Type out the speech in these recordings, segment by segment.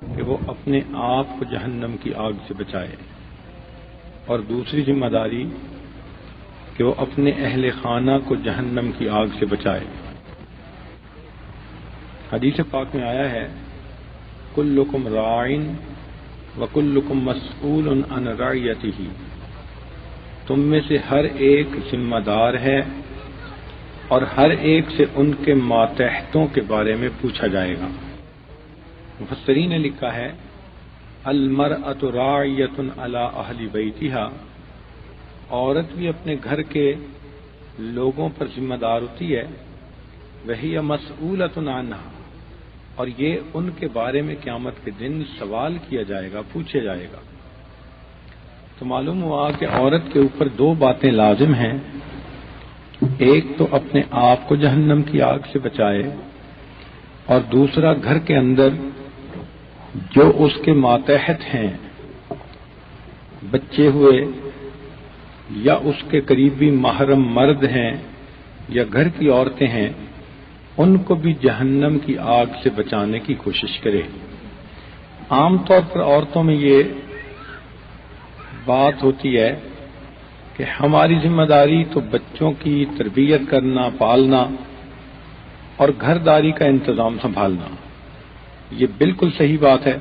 کہ وہ اپنے آپ کو جہنم کی آگ سے بچائے، اور دوسری ذمہ داری کہ وہ اپنے اہل خانہ کو جہنم کی آگ سے بچائے۔ حدیث پاک میں آیا ہے کلکم راعٍ وکلکم مسئول عن رعیتہ، تم میں سے ہر ایک ذمہ دار ہے اور ہر ایک سے ان کے ماتحتوں کے بارے میں پوچھا جائے گا۔ مفسرین نے لکھا ہے المرأۃ راعیۃ علی اہل بیتہا، عورت بھی اپنے گھر کے لوگوں پر ذمہ دار ہوتی ہے، وہی مسئولۃ عنہا، اور یہ ان کے بارے میں قیامت کے دن سوال کیا جائے گا، پوچھا جائے گا۔ تو معلوم ہوا کہ عورت کے اوپر دو باتیں لازم ہیں، ایک تو اپنے آپ کو جہنم کی آگ سے بچائے، اور دوسرا گھر کے اندر جو اس کے ماتحت ہیں، بچے ہوئے یا اس کے قریبی محرم مرد ہیں یا گھر کی عورتیں ہیں، ان کو بھی جہنم کی آگ سے بچانے کی کوشش کرے۔ عام طور پر عورتوں میں یہ بات ہوتی ہے کہ ہماری ذمہ داری تو بچوں کی تربیت کرنا، پالنا اور گھر داری کا انتظام سنبھالنا، یہ بالکل صحیح بات ہے،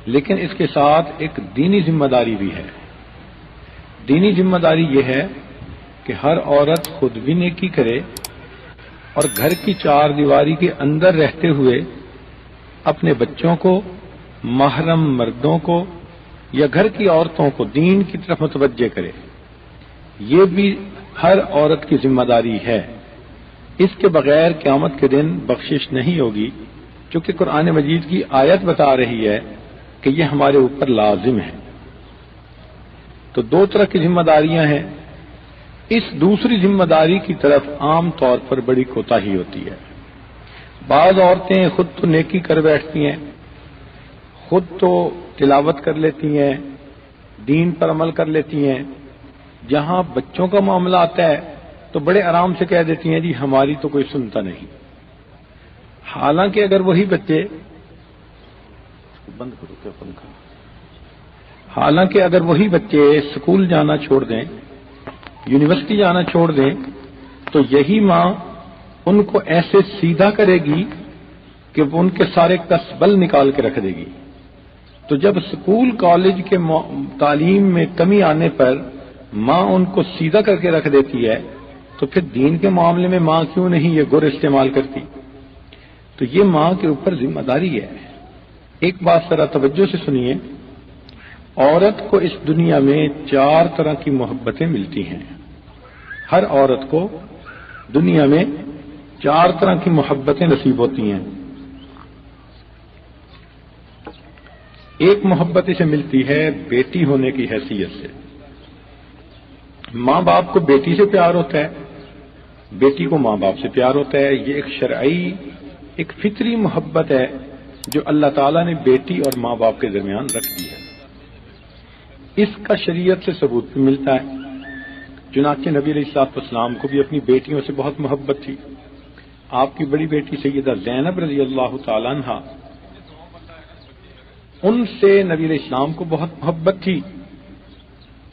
لیکن اس کے ساتھ ایک دینی ذمہ داری بھی ہے۔ دینی ذمہ داری یہ ہے کہ ہر عورت خود بھی نیکی کرے اور گھر کی چار دیواری کے اندر رہتے ہوئے اپنے بچوں کو، محرم مردوں کو یا گھر کی عورتوں کو دین کی طرف متوجہ کرے۔ یہ بھی ہر عورت کی ذمہ داری ہے، اس کے بغیر قیامت کے دن بخشش نہیں ہوگی، چونکہ قرآن مجید کی آیت بتا رہی ہے کہ یہ ہمارے اوپر لازم ہے۔ تو دو طرح کی ذمہ داریاں ہیں، اس دوسری ذمہ داری کی طرف عام طور پر بڑی کوتاہی ہوتی ہے۔ بعض عورتیں خود تو نیکی کر بیٹھتی ہیں، خود تو تلاوت کر لیتی ہیں، دین پر عمل کر لیتی ہیں، جہاں بچوں کا معاملہ آتا ہے تو بڑے آرام سے کہہ دیتی ہیں جی ہماری تو کوئی سنتا نہیں۔ حالانکہ اگر وہی بچے بند کرو کیا پنکھا، حالانکہ اگر وہی بچے اسکول جانا چھوڑ دیں، یونیورسٹی جانا چھوڑ دیں، تو یہی ماں ان کو ایسے سیدھا کرے گی کہ وہ ان کے سارے کسبل نکال کے رکھ دے گی۔ تو جب اسکول کالج کے تعلیم میں کمی آنے پر ماں ان کو سیدھا کر کے رکھ دیتی ہے، تو پھر دین کے معاملے میں ماں کیوں نہیں یہ گر استعمال کرتی؟ تو یہ ماں کے اوپر ذمہ داری ہے۔ ایک بات ذرا توجہ سے سنیے، عورت کو اس دنیا میں چار طرح کی محبتیں ملتی ہیں۔ ہر عورت کو دنیا میں چار طرح کی محبتیں نصیب ہوتی ہیں۔ ایک محبت اسے ملتی ہے بیٹی ہونے کی حیثیت سے، ماں باپ کو بیٹی سے پیار ہوتا ہے، بیٹی کو ماں باپ سے پیار ہوتا ہے۔ یہ ایک شرعی، ایک فطری محبت ہے جو اللہ تعالیٰ نے بیٹی اور ماں باپ کے درمیان رکھ دی ہے۔ اس کا شریعت سے ثبوت بھی ملتا ہے، چنانچہ نبی علیہ الصلوۃ والسلام کو بھی اپنی بیٹیوں سے بہت محبت تھی۔ آپ کی بڑی بیٹی سیدہ زینب رضی اللہ تعالیٰ عنہا، ان سے نبی علیہ السلام کو بہت محبت تھی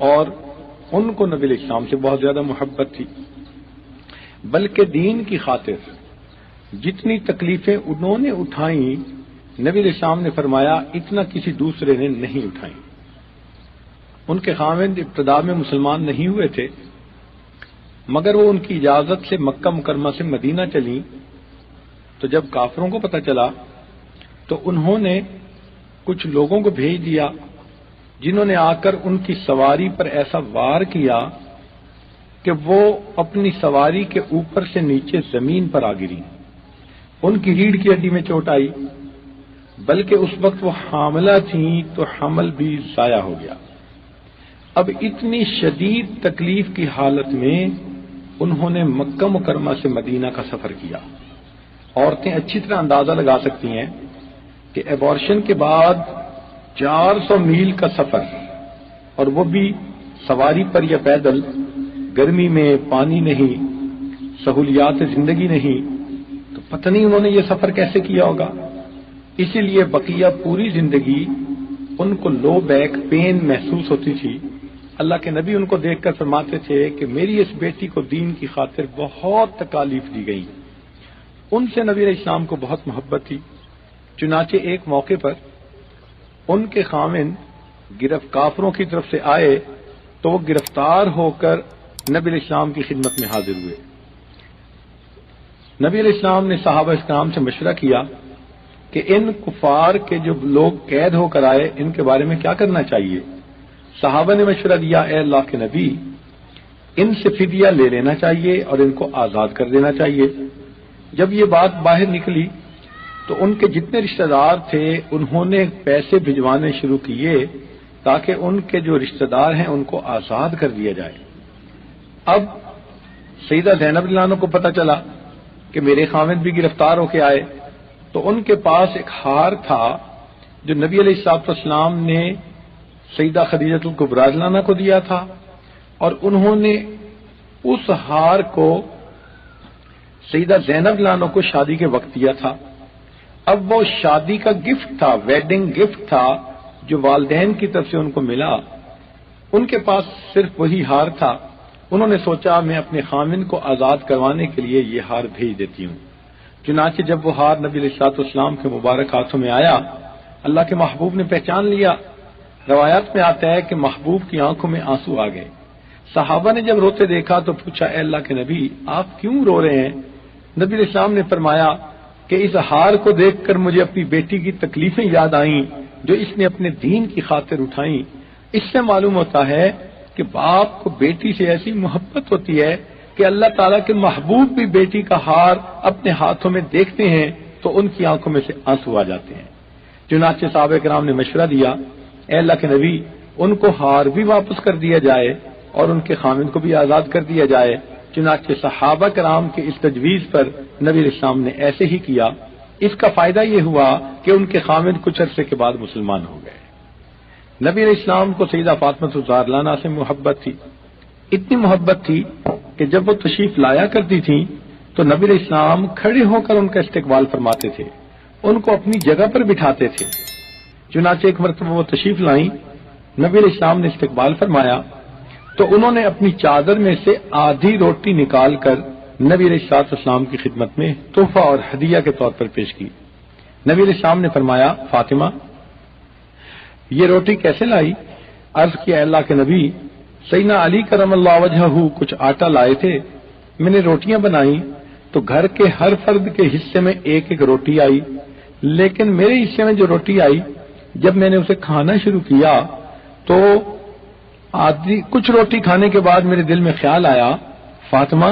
اور ان کو نبی علیہ السلام سے بہت زیادہ محبت تھی، بلکہ دین کی خاطر جتنی تکلیفیں انہوں نے اٹھائیں، نبی علیہ السلام نے فرمایا اتنا کسی دوسرے نے نہیں اٹھائیں۔ ان کے خاوند ابتدا میں مسلمان نہیں ہوئے تھے، مگر وہ ان کی اجازت سے مکہ مکرمہ سے مدینہ چلیں، تو جب کافروں کو پتہ چلا تو انہوں نے کچھ لوگوں کو بھیج دیا جنہوں نے آ کر ان کی سواری پر ایسا وار کیا کہ وہ اپنی سواری کے اوپر سے نیچے زمین پر آ گری، ان کی ریڑھ کی ہڈی میں چوٹ آئی، بلکہ اس وقت وہ حاملہ تھیں تو حمل بھی ضائع ہو گیا۔ اب اتنی شدید تکلیف کی حالت میں انہوں نے مکہ مکرمہ سے مدینہ کا سفر کیا۔ عورتیں اچھی طرح اندازہ لگا سکتی ہیں کہ ایبارشن کے بعد 400 میل کا سفر، اور وہ بھی سواری پر یا پیدل، گرمی میں پانی نہیں، سہولیات زندگی نہیں، تو پتہ نہیں انہوں نے یہ سفر کیسے کیا ہوگا۔ اسی لیے بقیہ پوری زندگی ان کو لو بیک پین محسوس ہوتی تھی. اللہ کے نبی ان کو دیکھ کر فرماتے تھے کہ میری اس بیٹی کو دین کی خاطر بہت تکالیف دی گئی. ان سے نبی علیہ السلام کو بہت محبت تھی. چنانچہ ایک موقع پر ان کے خاوند کافروں کی طرف سے آئے تو وہ گرفتار ہو کر نبی علیہ السلام کی خدمت میں حاضر ہوئے. نبی علیہ السلام نے صحابہ کرام سے مشورہ کیا کہ ان کفار کے جو لوگ قید ہو کر آئے ان کے بارے میں کیا کرنا چاہیے. صحابہ نے مشورہ دیا اے اللہ کے نبی ان سے فدیہ لے لینا چاہیے اور ان کو آزاد کر دینا چاہیے. جب یہ بات باہر نکلی تو ان کے جتنے رشتہ دار تھے انہوں نے پیسے بھجوانے شروع کیے تاکہ ان کے جو رشتہ دار ہیں ان کو آزاد کر دیا جائے. اب سیدہ زینب رضی اللہ عنہا کو پتہ چلا کہ میرے خاوند بھی گرفتار ہو کے آئے تو ان کے پاس ایک ہار تھا جو نبی علیہ الصلوۃ والسلام نے سیدہ خدیجہ الکبریٰ رضی اللہ عنہا کو دیا تھا اور انہوں نے اس ہار کو سیدہ زینب رضی اللہ عنہا کو شادی کے وقت دیا تھا. اب وہ شادی کا گفٹ تھا، ویڈنگ گفٹ تھا جو والدین کی طرف سے ان کو ملا. ان کے پاس صرف وہی ہار تھا. انہوں نے سوچا میں اپنے خاوند کو آزاد کروانے کے لیے یہ ہار بھیج دیتی ہوں. چنانچہ جب وہ ہار نبی علیہ الصلوۃ والسلام کے مبارک ہاتھوں میں آیا اللہ کے محبوب نے پہچان لیا. روایات میں آتا ہے کہ محبوب کی آنکھوں میں آنسو آ گئے. صحابہ نے جب روتے دیکھا تو پوچھا اے اللہ کے نبی آپ کیوں رو رہے ہیں؟ نبی علیہ السلام نے فرمایا کہ اس ہار کو دیکھ کر مجھے اپنی بیٹی کی تکلیفیں یاد آئیں جو اس نے اپنے دین کی خاطر اٹھائیں. اس سے معلوم ہوتا ہے کہ باپ کو بیٹی سے ایسی محبت ہوتی ہے کہ اللہ تعالیٰ کے محبوب بھی بیٹی کا ہار اپنے ہاتھوں میں دیکھتے ہیں تو ان کی آنکھوں میں سے آنسو آ جاتے ہیں. چنانچہ صحابہ کرام نے مشورہ دیا اے اللہ کے نبی ان کو ہار بھی واپس کر دیا جائے اور ان کے خاوند کو بھی آزاد کر دیا جائے. چنانچہ صحابہ کرام کے اس تجویز پر نبی علیہ السلام نے ایسے ہی کیا. اس کا فائدہ یہ ہوا کہ ان کے خاوند کچھ عرصے کے بعد مسلمان ہو گئے. نبی علیہ السلام کو سیدہ فاطمہ الزہرا سے محبت تھی. اتنی محبت تھی کہ جب وہ تشریف لایا کرتی تھیں تو نبی علیہ السلام کھڑے ہو کر ان کا استقبال فرماتے تھے، ان کو اپنی جگہ پر بٹھاتے تھے. چنانچہ ایک مرتبہ وہ تشریف لائیں، نبی علیہ السلام نے استقبال فرمایا تو انہوں نے اپنی چادر میں سے آدھی روٹی نکال کر نبی علیہ السلام کی خدمت میں تحفہ اور ہدیہ کے طور پر پیش کی. نبی علیہ السلام نے فرمایا فاطمہ یہ روٹی کیسے لائی؟ عرض کیا اللہ کے نبی سیدنا علی کرم اللہ وجہہ کچھ آٹا لائے تھے، میں نے روٹیاں بنائی تو گھر کے ہر فرد کے حصے میں ایک ایک روٹی آئی، لیکن میرے حصے میں جو روٹی آئی جب میں نے اسے کھانا شروع کیا تو کچھ روٹی کھانے کے بعد میرے دل میں خیال آیا فاطمہ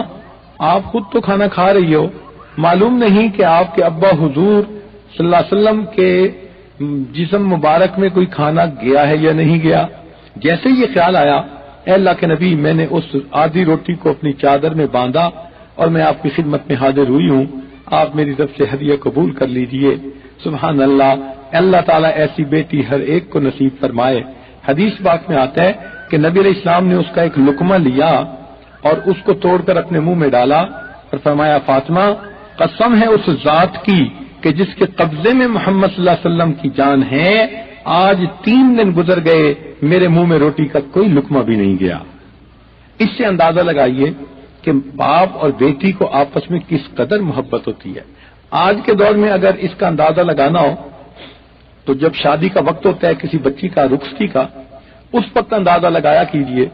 آپ خود تو کھانا کھا رہی ہو، معلوم نہیں کہ آپ کے ابا حضور صلی اللہ علیہ وسلم کے جسم مبارک میں کوئی کھانا گیا ہے یا نہیں گیا. جیسے یہ خیال آیا اے اللہ کے نبی میں نے اس آدھی روٹی کو اپنی چادر میں باندھا اور میں آپ کی خدمت میں حاضر ہوئی ہوں، آپ میری طرف سے ہدیہ قبول کر لیجئے. سبحان اللہ، اللہ تعالیٰ ایسی بیٹی ہر ایک کو نصیب فرمائے. حدیث پاک میں آتا ہے کہ نبی علیہ السلام نے اس کا ایک لقمہ لیا اور اس کو توڑ کر اپنے منہ میں ڈالا اور فرمایا فاطمہ قسم ہے اس ذات کی کہ جس کے قبضے میں محمد صلی اللہ علیہ وسلم کی جان ہے آج 3 دن گزر گئے میرے منہ میں روٹی کا کوئی لقمہ بھی نہیں گیا. اس سے اندازہ لگائیے کہ باپ اور بیٹی کو آپس میں کس قدر محبت ہوتی ہے. آج کے دور میں اگر اس کا اندازہ لگانا ہو تو جب شادی کا وقت ہوتا ہے کسی بچی کا رخصتی کا اس وقت اندازہ لگایا کیجئے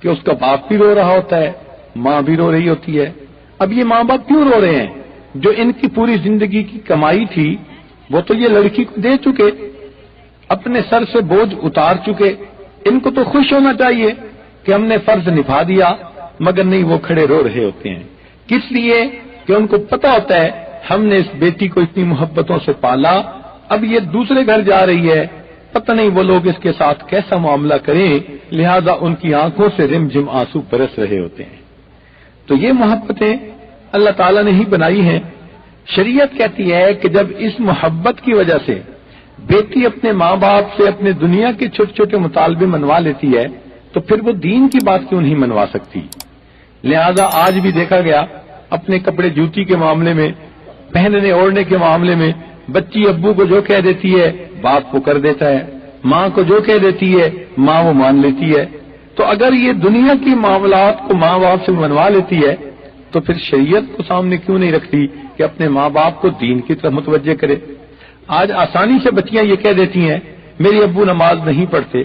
کہ اس کا باپ بھی رو رہا ہوتا ہے، ماں بھی رو رہی ہوتی ہے. اب یہ ماں باپ کیوں رو رہے ہیں؟ جو ان کی پوری زندگی کی کمائی تھی وہ تو یہ لڑکی کو دے چکے، اپنے سر سے بوجھ اتار چکے. ان کو تو خوش ہونا چاہیے کہ ہم نے فرض نبھا دیا، مگر نہیں وہ کھڑے رو رہے ہوتے ہیں. کس لیے؟ کہ ان کو پتہ ہوتا ہے ہم نے اس بیٹی کو اتنی محبتوں سے پالا، اب یہ دوسرے گھر جا رہی ہے، پتہ نہیں وہ لوگ اس کے ساتھ کیسا معاملہ کریں، لہذا ان کی آنکھوں سے رم جم آنسو برس رہے ہوتے ہیں. تو یہ محبتیں اللہ تعالیٰ نے ہی بنائی ہیں. شریعت کہتی ہے کہ جب اس محبت کی وجہ سے بیٹی اپنے ماں باپ سے اپنے دنیا کے چھوٹے چھوٹے مطالبے منوا لیتی ہے تو پھر وہ دین کی بات کیوں نہیں منوا سکتی. لہذا آج بھی دیکھا گیا اپنے کپڑے جوتی کے معاملے میں، پہننے اوڑھنے کے معاملے میں بچی ابو کو جو کہہ دیتی ہے باپ کو کر دیتا ہے، ماں کو جو کہہ دیتی ہے ماں وہ مان لیتی ہے۔ تو اگر یہ دنیا کی معاملات کو ماں باپ سے منوا لیتی ہے تو پھر شریعت کو سامنے کیوں نہیں رکھتی کہ اپنے ماں باپ کو دین کی طرف متوجہ کرے؟ آج آسانی سے بچیاں یہ کہہ دیتی ہیں میرے ابو نماز نہیں پڑھتے۔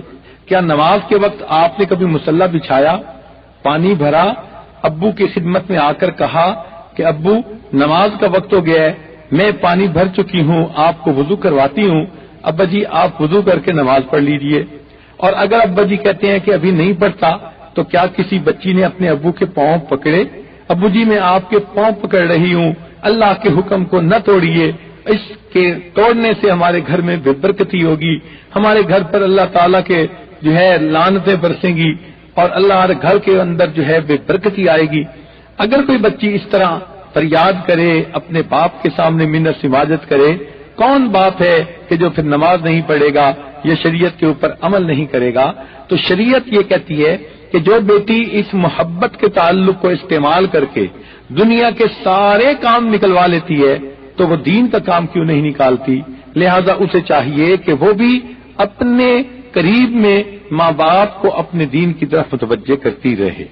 کیا نماز کے وقت آپ نے کبھی مصلی بچھایا، پانی بھرا، ابو کی خدمت میں آ کر کہا کہ ابو نماز کا وقت ہو گیا ہے، میں پانی بھر چکی ہوں، آپ کو وضو کرواتی ہوں، ابا جی آپ وضو کر کے نماز پڑھ لیجئے؟ اور اگر ابا جی کہتے ہیں کہ ابھی نہیں پڑھتا تو کیا کسی بچی نے اپنے ابو کے پاؤں پکڑے؟ ابو جی میں آپ کے پاؤں پکڑ رہی ہوں، اللہ کے حکم کو نہ توڑیے، اس کے توڑنے سے ہمارے گھر میں بے برکتی ہوگی، ہمارے گھر پر اللہ تعالیٰ کے جو ہے لعنتیں برسیں گی اور اللہ گھر کے اندر جو ہے بے برکتی آئے گی۔ اگر کوئی بچی اس طرح فریاد کرے، اپنے باپ کے سامنے منت سماجت کرے، کون باپ ہے کہ جو پھر نماز نہیں پڑھے گا یا شریعت کے اوپر عمل نہیں کرے گا؟ تو شریعت یہ کہتی ہے کہ جو بیٹی اس محبت کے تعلق کو استعمال کر کے دنیا کے سارے کام نکلوا لیتی ہے تو وہ دین کا کام کیوں نہیں نکالتی؟ لہذا اسے چاہیے کہ وہ بھی اپنے قریب میں ماں باپ کو اپنے دین کی طرف متوجہ کرتی رہے۔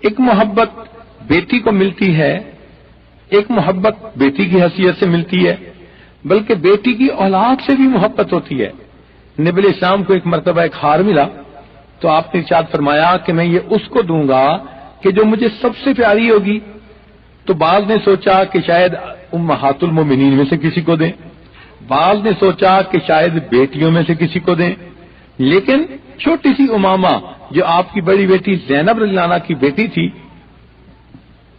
ایک محبت بیٹی کو ملتی ہے، ایک محبت بیٹی کی حیثیت سے ملتی ہے، بلکہ بیٹی کی اولاد سے بھی محبت ہوتی ہے۔ نبی علیہ السلام کو ایک مرتبہ ایک ہار ملا تو آپ نے ارشاد فرمایا کہ میں یہ اس کو دوں گا کہ جو مجھے سب سے پیاری ہوگی۔ تو بعض نے سوچا کہ شاید امہات المومنین میں سے کسی کو دیں، بعض نے سوچا کہ شاید بیٹیوں میں سے کسی کو دیں، لیکن چھوٹی سی امامہ جو آپ کی بڑی بیٹی زینب رضی اللہ عنہا کی بیٹی تھی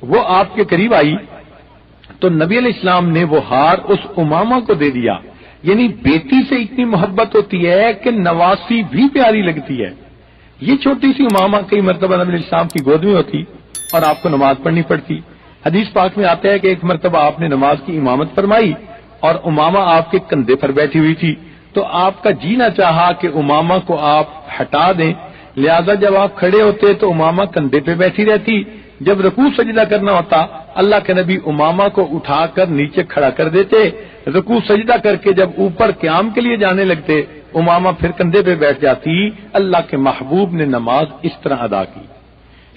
وہ آپ کے قریب آئی تو نبی علیہ السلام نے وہ ہار اس امامہ کو دے دیا۔ یعنی بیٹی سے اتنی محبت ہوتی ہے کہ نواسی بھی پیاری لگتی ہے۔ یہ چھوٹی سی امامہ کئی مرتبہ نبی علیہ السلام کی گود میں ہوتی اور آپ کو نماز پڑھنی پڑتی۔ حدیث پاک میں آتا ہے کہ ایک مرتبہ آپ نے نماز کی امامت فرمائی اور امامہ آپ کے کندھے پر بیٹھی ہوئی تھی تو آپ کا جی نہ چاہا کہ امامہ کو آپ ہٹا دیں، لہذا جب آپ کھڑے ہوتے تو امامہ کندھے پہ بیٹھی رہتی، جب رکوع سجدہ کرنا ہوتا اللہ کے نبی امامہ کو اٹھا کر نیچے کھڑا کر دیتے، رکوع سجدہ کر کے جب اوپر قیام کے لیے جانے لگتے امامہ پھر کندھے پہ بیٹھ جاتی۔ اللہ کے محبوب نے نماز اس طرح ادا کی۔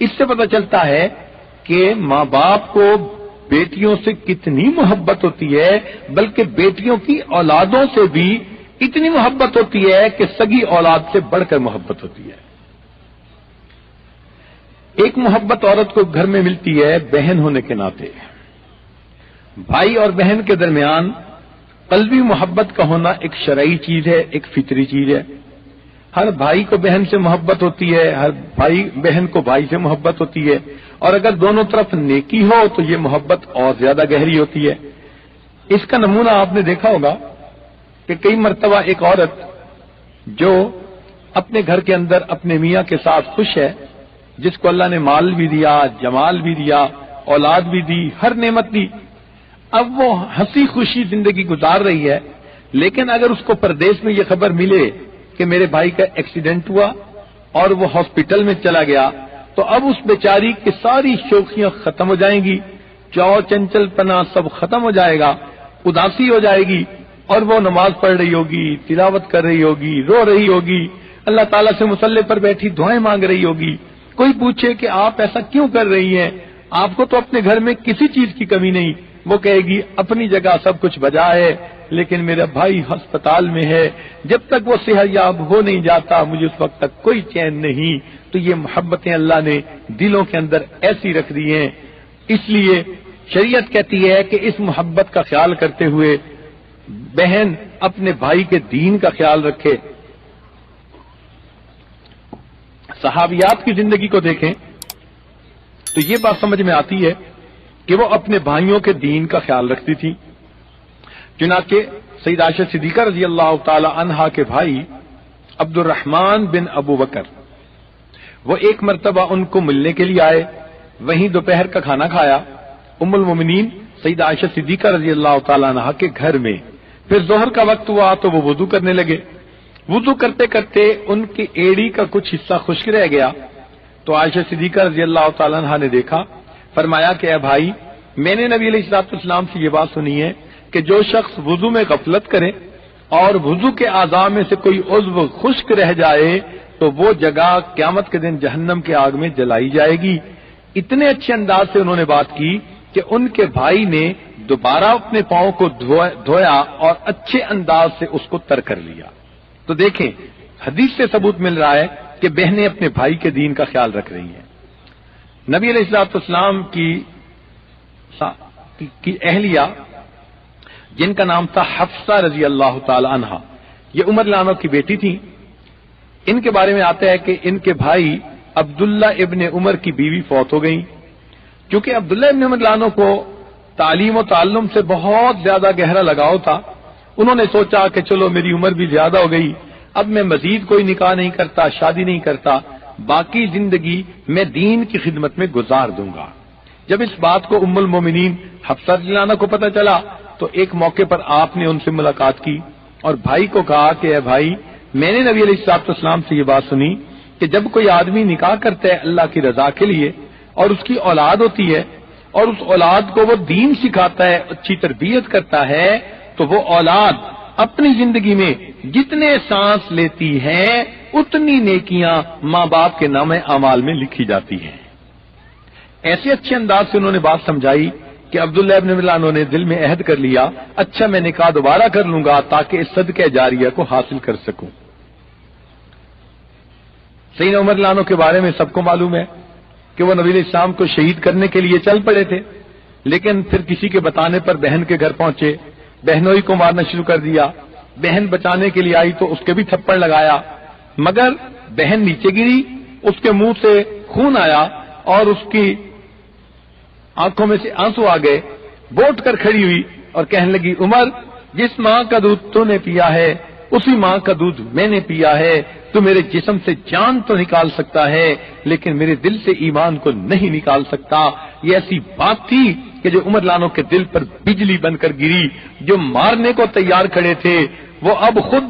اس سے پتہ چلتا ہے کہ ماں باپ کو بیٹیوں سے کتنی محبت ہوتی ہے، بلکہ بیٹیوں کی اولادوں سے بھی اتنی محبت ہوتی ہے کہ سگی اولاد سے بڑھ کر محبت ہوتی ہے۔ ایک محبت عورت کو گھر میں ملتی ہے بہن ہونے کے ناطے۔ بھائی اور بہن کے درمیان قلبی محبت کا ہونا ایک شرعی چیز ہے، ایک فطری چیز ہے۔ ہر بھائی کو بہن سے محبت ہوتی ہے، ہر بہن کو بھائی سے محبت ہوتی ہے، اور اگر دونوں طرف نیکی ہو تو یہ محبت اور زیادہ گہری ہوتی ہے۔ اس کا نمونہ آپ نے دیکھا ہوگا کہ کئی مرتبہ ایک عورت جو اپنے گھر کے اندر اپنے میاں کے ساتھ خوش ہے، جس کو اللہ نے مال بھی دیا، جمال بھی دیا، اولاد بھی دی، ہر نعمت دی، اب وہ ہنسی خوشی زندگی گزار رہی ہے، لیکن اگر اس کو پردیس میں یہ خبر ملے کہ میرے بھائی کا ایکسیڈنٹ ہوا اور وہ ہاسپٹل میں چلا گیا تو اب اس بیچاری کی ساری شوخیاں ختم ہو جائیں گی، چاو چنچل پنا سب ختم ہو جائے گا، اداسی ہو جائے گی، اور وہ نماز پڑھ رہی ہوگی، تلاوت کر رہی ہوگی، رو رہی ہوگی، اللہ تعالیٰ سے مصلی پر بیٹھی دعائیں مانگ رہی ہوگی۔ کوئی پوچھے کہ آپ ایسا کیوں کر رہی ہیں، آپ کو تو اپنے گھر میں کسی چیز کی کمی نہیں، وہ کہے گی اپنی جگہ سب کچھ بجا ہے، لیکن میرا بھائی ہسپتال میں ہے، جب تک وہ صحت یاب ہو نہیں جاتا مجھے اس وقت تک کوئی چین نہیں۔ تو یہ محبتیں اللہ نے دلوں کے اندر ایسی رکھ دی ہیں، اس لیے شریعت کہتی ہے کہ اس محبت کا خیال کرتے ہوئے بہن اپنے بھائی کے دین کا خیال رکھے۔ صحابیات کی زندگی کو دیکھیں تو یہ بات سمجھ میں آتی ہے کہ وہ اپنے بھائیوں کے دین کا خیال رکھتی تھی۔ چنانچہ سیدہ عائشہ صدیقہ رضی اللہ تعالی عنہا کے بھائی عبد الرحمن بن ابو بکر وہ ایک مرتبہ ان کو ملنے کے لیے آئے، وہیں دوپہر کا کھانا کھایا ام المومنین سیدہ عائشہ صدیقہ رضی اللہ تعالی عنہا کے گھر میں۔ پھر ظہر کا وقت ہوا تو وہ وضو کرنے لگے، وضو کرتے کرتے ان کی ایڑی کا کچھ حصہ خشک رہ گیا تو عائشہ صدیقہ رضی اللہ تعالیٰ عنہ نے دیکھا، فرمایا کہ اے بھائی، میں نے نبی علیہ الصلوۃ والسلام سے یہ بات سنی ہے کہ جو شخص وضو میں غفلت کرے اور وضو کے اعضاء میں سے کوئی عضو خشک رہ جائے تو وہ جگہ قیامت کے دن جہنم کے آگ میں جلائی جائے گی۔ اتنے اچھے انداز سے انہوں نے بات کی کہ ان کے بھائی نے دوبارہ اپنے پاؤں کو دھویا اور اچھے انداز سے اس کو تر کر لیا۔ تو دیکھیں حدیث سے ثبوت مل رہا ہے کہ بہنیں اپنے بھائی کے دین کا خیال رکھ رہی ہیں۔ نبی علیہ الصلوۃ والسلام کی اہلیہ جن کا نام تھا حفصہ رضی اللہ تعالی عنہا، یہ عمر عنہ کی بیٹی تھی۔ ان کے بارے میں آتا ہے کہ ان کے بھائی عبداللہ ابن عمر کی بیوی فوت ہو گئی۔ کیونکہ عبداللہ ابن عمر عنہ کو تعلیم و تعلم سے بہت زیادہ گہرا لگاؤ تھا، انہوں نے سوچا کہ چلو میری عمر بھی زیادہ ہو گئی، اب میں مزید کوئی نکاح نہیں کرتا، شادی نہیں کرتا، باقی زندگی میں دین کی خدمت میں گزار دوں گا۔ جب اس بات کو ام المومنین حفصہ رضی اللہ عنہ کو پتہ چلا تو ایک موقع پر آپ نے ان سے ملاقات کی اور بھائی کو کہا کہ اے بھائی، میں نے نبی علیہ الصلوۃ والسلام سے یہ بات سنی کہ جب کوئی آدمی نکاح کرتا ہے اللہ کی رضا کے لیے اور اس کی اولاد ہوتی ہے اور اس اولاد کو وہ دین سکھاتا ہے، اچھی تربیت کرتا ہے، تو وہ اولاد اپنی زندگی میں جتنے سانس لیتی ہے اتنی نیکیاں ماں باپ کے نام اعمال میں لکھی جاتی ہیں۔ ایسے اچھے انداز سے انہوں نے بات سمجھائی کہ عبداللہ ابن عمر عنہ نے دل میں عہد کر لیا، اچھا میں نکاح دوبارہ کر لوں گا تاکہ اس صدقہ جاریہ کو حاصل کر سکوں۔ سیدنا عمر عنہ کے بارے میں سب کو معلوم ہے کہ وہ نبی علیہ السلام کو شہید کرنے کے لیے چل پڑے تھے، لیکن پھر کسی کے بتانے پر بہن کے گھر پہنچے، بہنوں ہی کو مارنا شروع کر دیا۔ بہن بچانے کے لیے آئی تو اس کے بھی تھپڑ لگایا، مگر بہن نیچے گری، اس کے منہ سے خون آیا اور اس کی آنکھوں میں سے آنسو آ گئے، بوٹ کر کھڑی ہوئی اور کہنے لگی، عمر جس ماں کا دودھ تو نے پیا ہے اسی ماں کا دودھ میں نے پیا ہے، تو میرے جسم سے جان تو نکال سکتا ہے لیکن میرے دل سے ایمان کو نہیں نکال سکتا۔ یہ ایسی بات تھی کہ جو عمر عنہ کے دل پر بجلی بن کر گری، جو مارنے کو تیار کھڑے تھے وہ اب خود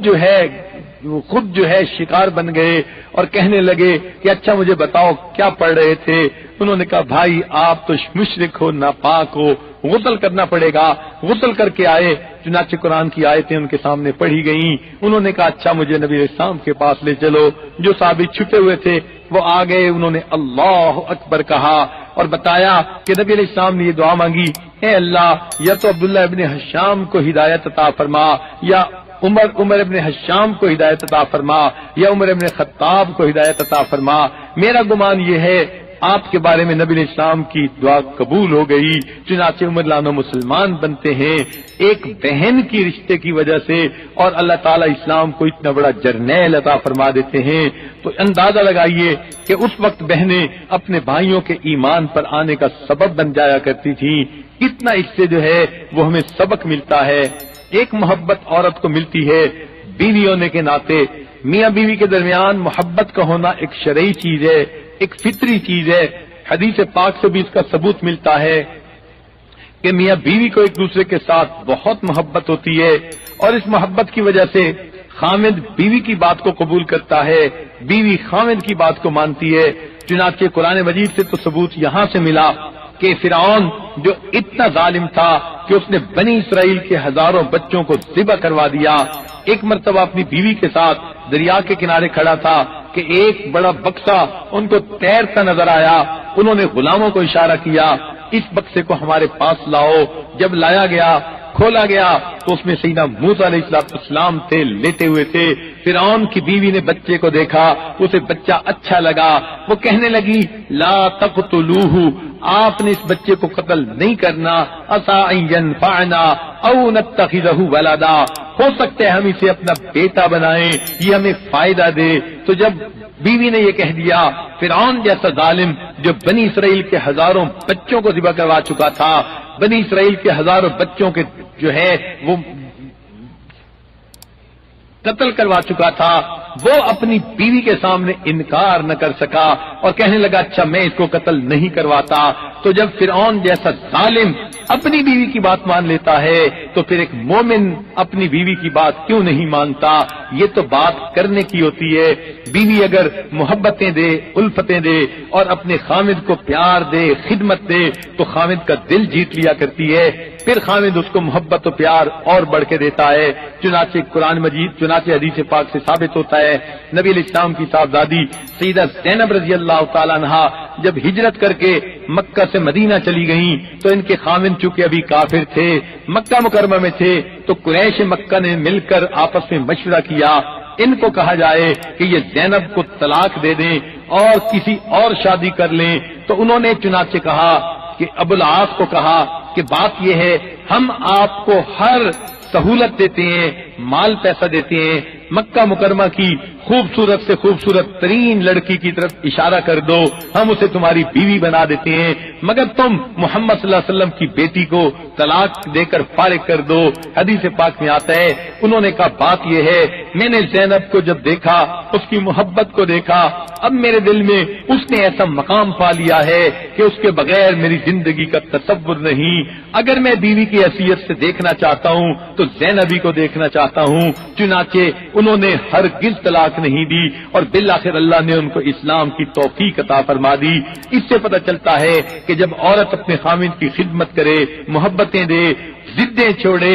جو ہے شکار بن گئے اور کہنے لگے کہ اچھا مجھے بتاؤ کیا پڑھ رہے تھے؟ انہوں نے کہا بھائی آپ تو مشرک ہو، ناپاک ہو، غسل کرنا پڑے گا۔ غسل کر کے آئے، چنانچہ قرآن کی آیتیں ان کے سامنے پڑھی گئیں۔ انہوں نے کہا اچھا مجھے نبی علیہ السلام کے پاس لے چلو۔ جو صحابی چھپے ہوئے تھے وہ آ گئے، انہوں نے اللہ اکبر کہا اور بتایا کہ نبی علیہ السلام نے یہ دعا مانگی، اے اللہ یا تو عبداللہ ابن حشام کو ہدایت عطا فرما، یا عمر ابن حشام کو ہدایت عطا فرما، یا عمر ابن خطاب کو ہدایت عطا فرما۔ میرا گمان یہ ہے آپ کے بارے میں نبی علیہ السلام کی دعا قبول ہو گئی، چنانچہ عمر عنہ مسلمان بنتے ہیں ایک بہن کی رشتے کی وجہ سے، اور اللہ تعالیٰ اسلام کو اتنا بڑا جرنیل عطا فرما دیتے ہیں۔ تو اندازہ لگائیے کہ اس وقت بہنیں اپنے بھائیوں کے ایمان پر آنے کا سبب بن جایا کرتی تھیں۔ کتنا اس سے جو ہے وہ ہمیں سبق ملتا ہے۔ ایک محبت عورت کو ملتی ہے بیوی ہونے کے ناطے، میاں بیوی کے درمیان محبت کا ہونا ایک شرعی چیز ہے، ایک فطری چیز ہے۔ حدیث پاک سے بھی اس کا ثبوت ملتا ہے کہ میاں بیوی کو ایک دوسرے کے ساتھ بہت محبت ہوتی ہے، اور اس محبت کی وجہ سے خامد بیوی کی بات کو قبول کرتا ہے، بیوی خامد کی بات کو مانتی ہے۔ چنانچہ قرآن مجید سے تو ثبوت یہاں سے ملا کہ فرعون جو اتنا ظالم تھا کہ اس نے بنی اسرائیل کے ہزاروں بچوں کو ذبح کروا دیا، ایک مرتبہ اپنی بیوی کے ساتھ دریا کے کنارے کھڑا تھا کہ ایک بڑا بکسا ان کو تیرتا نظر آیا۔ انہوں نے غلاموں کو اشارہ کیا اس بکسے کو ہمارے پاس لاؤ۔ جب لایا گیا، کھولا گیا تو اس میں سیدنا موسیٰ علیہ السلام تھے، لیٹے ہوئے تھے۔ فرعون کی بیوی نے بچے کو دیکھا، اسے بچہ اچھا لگا، وہ کہنے لگی لا تقتلوہ، آپ نے اس بچے کو قتل نہیں کرنا، عسیٰ ان ینفعنا او نتخذہ ولدا، ہو سکتا ہے ہم اسے اپنا بیٹا بنائیں، یہ ہمیں فائدہ دے۔ تو جب بیوی نے یہ کہہ دیا، فرعون جیسا ظالم جو بنی اسرائیل کے ہزاروں بچوں کو ذبح کروا چکا تھا، بنی اسرائیل کے ہزاروں بچوں کے جو ہے وہ قتل کروا چکا تھا، وہ اپنی بیوی کے سامنے انکار نہ کر سکا اور کہنے لگا اچھا میں اس کو قتل نہیں کرواتا۔ تو جب فرعون جیسا ظالم اپنی بیوی کی بات مان لیتا ہے تو پھر ایک مومن اپنی بیوی کی بات کیوں نہیں مانتا؟ یہ تو بات کرنے کی ہوتی ہے۔ بیوی اگر محبتیں دے، الفتیں دے اور اپنے خامد کو پیار دے، خدمت دے تو خامد کا دل جیت لیا کرتی ہے، پھر خامد اس کو محبت و پیار اور بڑھ کے دیتا ہے۔ چنانچہ قرآن مجید، چنانچہ حدیث پاک سے ثابت ہوتا ہے، نبی علیہ السلام کی صاحبزادی سیدہ زینب رضی اللہ تعالیٰ عنہا جب ہجرت کر کے مکہ سے مدینہ چلی گئیں تو ان کے خامد چونکہ ابھی کافر تھے، مکہ مکرمہ میں تھے، تو قریش مکہ نے مل کر آپس میں مشورہ کیا ان کو کہا جائے کہ یہ زینب کو طلاق دے دیں اور کسی اور شادی کر لیں، تو انہوں نے چنانچہ کہا کہ ابو العاص کو کہا کہ بات یہ ہے ہم آپ کو ہر سہولت دیتے ہیں، مال پیسہ دیتے ہیں، مکہ مکرمہ کی خوبصورت سے خوبصورت ترین لڑکی کی طرف اشارہ کر دو، ہم اسے تمہاری بیوی بنا دیتے ہیں، مگر تم محمد صلی اللہ علیہ وسلم کی بیٹی کو طلاق دے کر فارغ کر دو۔ حدیث پاک میں آتا ہے انہوں نے کہا بات یہ ہے میں نے زینب کو جب دیکھا، اس کی محبت کو دیکھا، اب میرے دل میں اس نے ایسا مقام پا لیا ہے کہ اس کے بغیر میری زندگی کا تصور نہیں۔ اگر میں بیوی کی حیثیت سے دیکھنا چاہتا ہوں تو زینبی کو دیکھنا چاہتا ہوں۔ چنانچہ انہوں نے ہرگز طلاق نہیں دی اور بالآخر اللہ نے ان کو اسلام کی توفیق عطا فرما دی۔ اس سے پتہ چلتا ہے کہ جب عورت اپنے خامد کی خدمت کرے، محبتیں دے، ضدیں چھوڑے،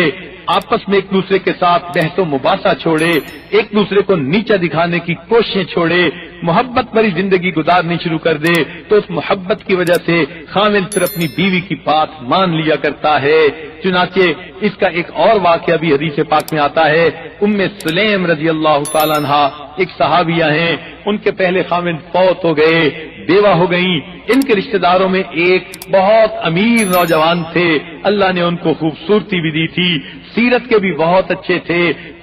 آپس میں ایک دوسرے کے ساتھ بحث و مباحثہ چھوڑے، ایک دوسرے کو نیچا دکھانے کی کوششیں چھوڑے، محبت بھری زندگی گزارنی شروع کر دے تو اس محبت کی وجہ سے خامد پھر اپنی بیوی کی بات مان لیا کرتا ہے۔ چنانچہ اس کا ایک اور واقعہ بھی حدیث پاک میں آتا ہے، ام سلیم رضی اللہ تعالیٰ عنہ ایک صحابیہ ہیں، ان کے پہلے خامد فوت ہو گئے، بیوہ ہو گئیں۔ ان کے رشتہ داروں میں ایک بہت امیر نوجوان تھے، اللہ نے ان کو خوبصورتی بھی دی تھی، سیرت کے بھی بہت اچھے تھے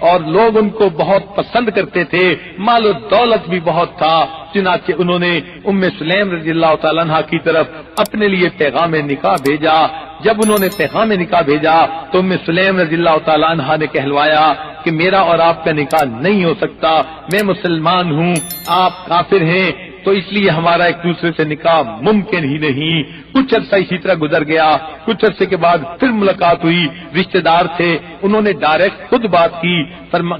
اور لوگ ان کو بہت پسند کرتے تھے، مال و دولت بھی بہت تھا۔ چنانچہ انہوں نے ام سلیم رضی اللہ تعالیٰ عنہ کی طرف اپنے لیے پیغام نکاح بھیجا۔ جب انہوں نے پیغام نکاح بھیجا تو ام سلیم رضی اللہ تعالیٰ عنہ نے کہلوایا کہ میرا اور آپ کا نکاح نہیں ہو سکتا، میں مسلمان ہوں، آپ کافر ہیں، تو اس لیے ہمارا ایک دوسرے سے نکاح ممکن ہی نہیں۔ کچھ عرصہ اسی طرح گزر گیا، کچھ عرصے کے بعد پھر ملاقات ہوئی، رشتہ دار تھے، انہوں نے ڈائریکٹ خود بات کی،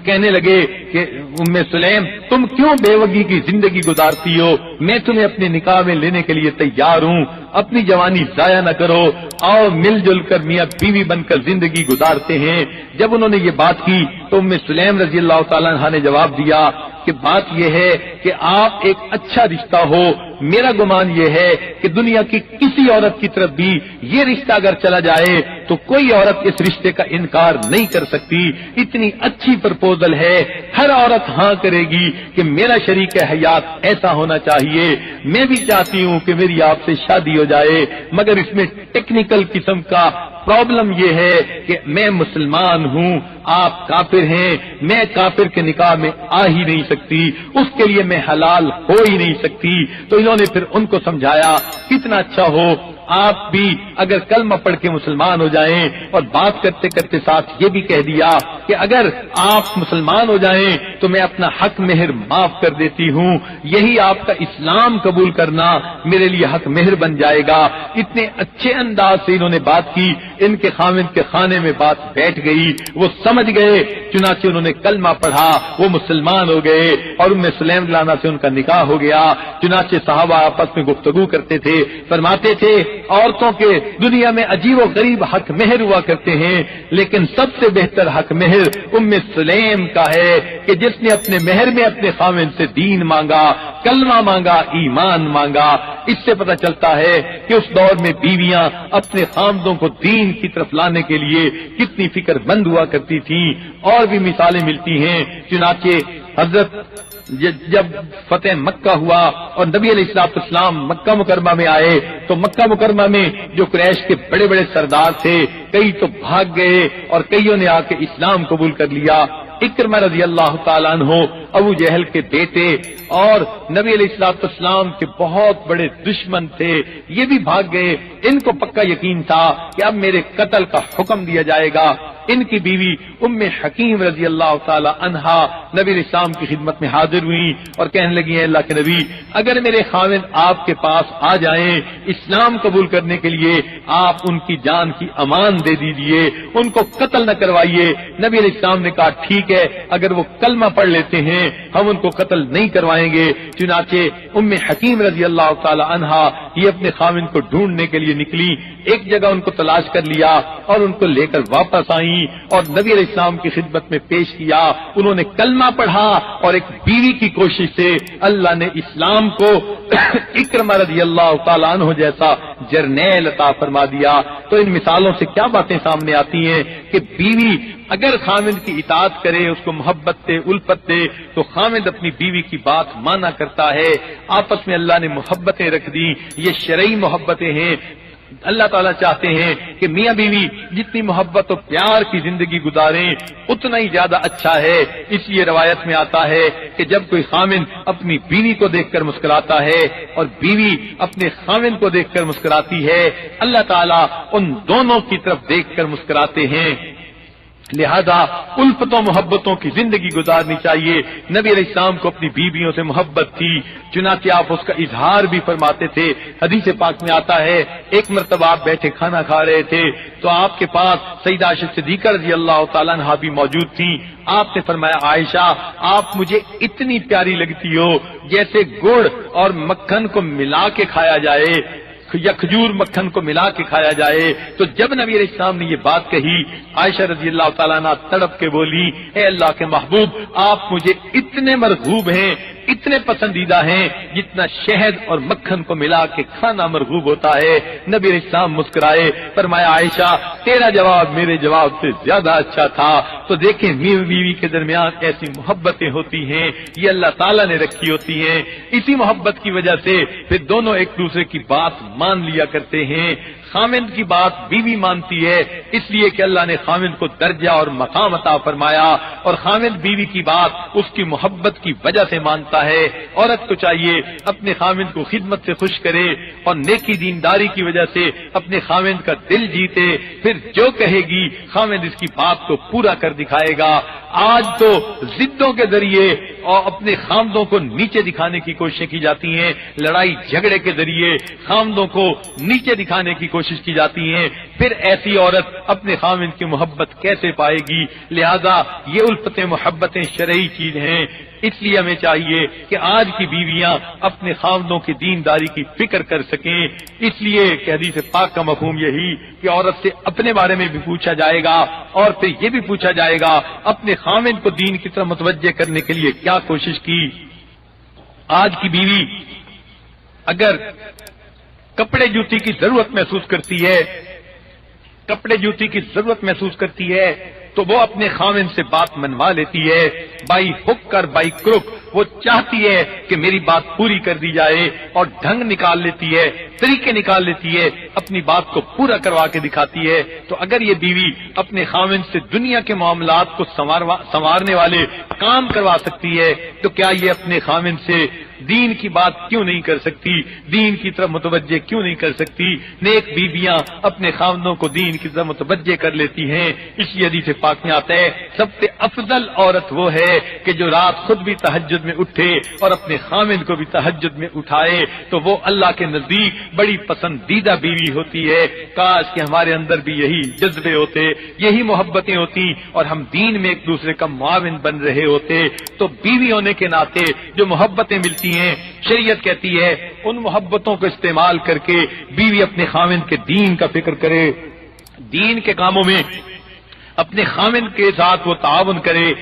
کہنے لگے کہ ام سلیم تم کیوں بیوگی کی زندگی گزارتی ہو، میں تمہیں اپنے نکاح میں لینے کے لیے تیار ہوں، اپنی جوانی ضائع نہ کرو، آؤ مل جل کر میاں بیوی بن کر زندگی گزارتے ہیں۔ جب انہوں نے یہ بات کی تو ام سلیم رضی اللہ تعالیٰ عنہ نے جواب دیا کہ بات یہ ہے کہ آپ ایک اچھا رشتہ ہو، میرا گمان یہ ہے کہ دنیا کی کسی عورت کی طرف بھی یہ رشتہ اگر چلا جائے تو کوئی عورت اس رشتے کا انکار نہیں کر سکتی، اتنی اچھی پرپوزل ہے، ہر عورت ہاں کرے گی کہ میرا شریک حیات ایسا ہونا چاہیے، میں بھی چاہتی ہوں کہ میری آپ سے شادی ہو جائے، مگر اس میں ٹیکنیکل قسم کا پرابلم یہ ہے کہ میں مسلمان ہوں، آپ کافر ہیں، میں کافر کے نکاح میں آ ہی نہیں سکتی، اس کے لیے میں حلال ہو ہی نہیں سکتی۔ تو انہوں نے پھر ان کو سمجھایا کتنا اچھا ہو آپ بھی اگر کلمہ پڑھ کے مسلمان ہو جائیں، اور بات کرتے کرتے ساتھ یہ بھی کہہ دیا کہ اگر آپ مسلمان ہو جائیں تو میں اپنا حق مہر معاف کر دیتی ہوں، یہی آپ کا اسلام قبول کرنا میرے لیے حق مہر بن جائے گا۔ اتنے اچھے انداز سے انہوں نے بات کی، ان کے خامد کے خانے میں بات بیٹھ گئی، وہ سمجھ گئے، چنانچہ انہوں نے کلمہ پڑھا، وہ مسلمان ہو گئے اور ام سلیم لانا سے ان کا نکاح ہو گیا۔ چنانچہ صحابہ آپس میں گفتگو کرتے تھے، فرماتے تھے عورتوں کے دنیا میں عجیب و غریب حق مہر ہوا کرتے ہیں، لیکن سب سے بہتر حق مہر ام سلیم کا ہے کہ جس نے اپنے مہر میں اپنے خامد سے دین مانگا، کلمہ مانگا، ایمان مانگا۔ اس سے پتہ چلتا ہے کہ اس دور میں بیویاں اپنے خامدوں کو دین کی طرف لانے کے لیے کتنی فکر مند ہوا کرتی تھیں، اور بھی مثالیں ملتی ہیں۔ چنانچہ حضرت جب فتح مکہ ہوا اور نبی علیہ السلام مکہ مکرمہ میں آئے تو مکہ مکرمہ میں جو قریش کے بڑے بڑے سردار تھے، کئی تو بھاگ گئے اور کئیوں نے آ کے اسلام قبول کر لیا۔ اکرمہ رضی اللہ تعالیٰ عنہ ابو جہل کے بیٹے اور نبی علیہ السلام کے بہت بڑے دشمن تھے، یہ بھی بھاگ گئے۔ ان کو پکا یقین تھا کہ اب میرے قتل کا حکم دیا جائے گا۔ ان کی بیوی ام حکیم رضی اللہ تعالی عنہا نبی اسلام کی خدمت میں حاضر ہوئی اور کہنے لگی ہیں اللہ کے نبی اگر میرے خاوند آپ کے پاس آ جائیں اسلام قبول کرنے کے لیے آپ ان کی جان کی امان دے دیجئے ان کو قتل نہ کروائیے نبی علیہ السلام نے کہا ٹھیک ہے اگر وہ کلمہ پڑھ لیتے ہیں ہم ان کو قتل نہیں کروائیں گے چنانچہ ام حکیم رضی اللہ تعالی عنہا یہ اپنے خاوند کو ڈھونڈنے کے لیے نکلی ایک جگہ ان کو تلاش کر لیا اور ان کو لے کر واپس آئیں اور نبی علیہ السلام کی خدمت میں پیش کیا انہوں نے کلمہ پڑھا اور ایک بیوی کی کوشش سے اللہ نے اسلام کو اکرمہ رضی اللہ تعالیٰ عنہ جیسا جرنیل عطا فرما دیا تو ان مثالوں سے کیا باتیں سامنے آتی ہیں کہ بیوی اگر خاوند کی اطاعت کرے اس کو محبت دے الفت دے تو خاوند اپنی بیوی کی بات مانا کرتا ہے آپس میں اللہ نے محبتیں رکھ دی یہ شرعی محبتیں ہیں اللہ تعالیٰ چاہتے ہیں کہ میاں بیوی جتنی محبت و پیار کی زندگی گزاریں اتنا ہی زیادہ اچھا ہے اس لیے روایت میں آتا ہے کہ جب کوئی خاوند اپنی بیوی کو دیکھ کر مسکراتا ہے اور بیوی اپنے خاوند کو دیکھ کر مسکراتی ہے اللہ تعالیٰ ان دونوں کی طرف دیکھ کر مسکراتے ہیں لہذا الفتوں محبتوں کی زندگی گزارنی چاہیے نبی علیہ السلام کو اپنی بیویوں سے محبت تھی چنانچہ آپ اس کا اظہار بھی فرماتے تھے حدیث پاک میں آتا ہے ایک مرتبہ آپ بیٹھے کھانا کھا رہے تھے تو آپ کے پاس سیدہ عائشہ صدیقہ رضی اللہ تعالیٰ عنہا بھی موجود تھیں آپ نے فرمایا عائشہ آپ مجھے اتنی پیاری لگتی ہو جیسے گڑ اور مکھن کو ملا کے کھایا جائے یا کھجور مکھن کو ملا کے کھایا جائے تو جب نبی علیہ السلام نے یہ بات کہی عائشہ رضی اللہ تعالیٰ عنہ تڑپ کے بولی اے اللہ کے محبوب آپ مجھے اتنے مرغوب ہیں اتنے پسندیدہ ہیں جتنا شہد اور مکھن کو ملا کے کھانا مرغوب ہوتا ہے نبی علیہ السلام مسکرائے فرمایا عائشہ تیرا جواب میرے جواب سے زیادہ اچھا تھا تو دیکھیں میاں بیوی کے درمیان ایسی محبتیں ہوتی ہیں یہ اللہ تعالیٰ نے رکھی ہوتی ہیں اسی محبت کی وجہ سے پھر دونوں ایک دوسرے کی بات مان لیا کرتے ہیں خاوند کی بات بیوی مانتی ہے اس لیے کہ اللہ نے خاوند کو درجہ اور مقام عطا فرمایا اور خاوند بیوی کی بات اس کی محبت کی وجہ سے مانتا ہے عورت کو چاہیے اپنے خاوند کو خدمت سے خوش کرے اور نیکی دینداری کی وجہ سے اپنے خاوند کا دل جیتے پھر جو کہے گی خاوند اس کی بات کو پورا کر دکھائے گا آج تو ضدوں کے ذریعے اور اپنے خامدوں کو نیچے دکھانے کی کوششیں کی جاتی ہیں لڑائی جھگڑے کے ذریعے خامدوں کو نیچے دکھانے کی کوشش کی جاتی ہیں پھر ایسی عورت اپنے خاوند کی محبت کیسے پائے گی لہذا یہ الفتیں محبتیں شرعی چیز ہیں اس لیے ہمیں چاہیے کہ آج کی بیویاں اپنے خاوندوں کی دینداری کی فکر کر سکیں اس لیے کہ حدیث پاک کا مفہوم یہی کہ عورت سے اپنے بارے میں بھی پوچھا جائے گا اور پھر یہ بھی پوچھا جائے گا اپنے خاوند کو دین کی طرف متوجہ کرنے کے لیے کیا کوشش کی آج کی بیوی اگر کپڑے جوتی کی ضرورت محسوس کرتی ہے کپڑے جوتی کی ضرورت محسوس کرتی ہے تو وہ اپنے خاوند سے بات منوا لیتی ہے بائی ہک کر بائی کروک وہ چاہتی ہے کہ میری بات پوری کر دی جائے اور ڈھنگ نکال لیتی ہے طریقے نکال لیتی ہے اپنی بات کو پورا کروا کے دکھاتی ہے تو اگر یہ بیوی اپنے خاوند سے دنیا کے معاملات کو سنوارنے والے کام کروا سکتی ہے تو کیا یہ اپنے خاوند سے دین کی بات کیوں نہیں کر سکتی دین کی طرف متوجہ کیوں نہیں کر سکتی نیک بیویاں اپنے خاوندوں کو دین کی طرف متوجہ کر لیتی ہیں اس لیے حدیث پاک میں آتا ہے سب سے افضل عورت وہ ہے کہ جو رات خود بھی تہجد میں اٹھے اور اپنے خاوند کو بھی تہجد میں اٹھائے تو وہ اللہ کے نزدیک بڑی پسندیدہ بیوی ہوتی ہے کاش کہ ہمارے اندر بھی یہی جذبے ہوتے یہی محبتیں ہوتی اور ہم دین میں ایک دوسرے کا معاون بن رہے ہوتے تو بیوی ہونے کے ناطے جو محبتیں ملتی ہیں شریعت کہتی ہے ان محبتوں کو استعمال کر کے بیوی اپنے خاوند کے دین کا فکر کرے دین کے کاموں میں اپنے خاوند کے ساتھ وہ تعاون کرے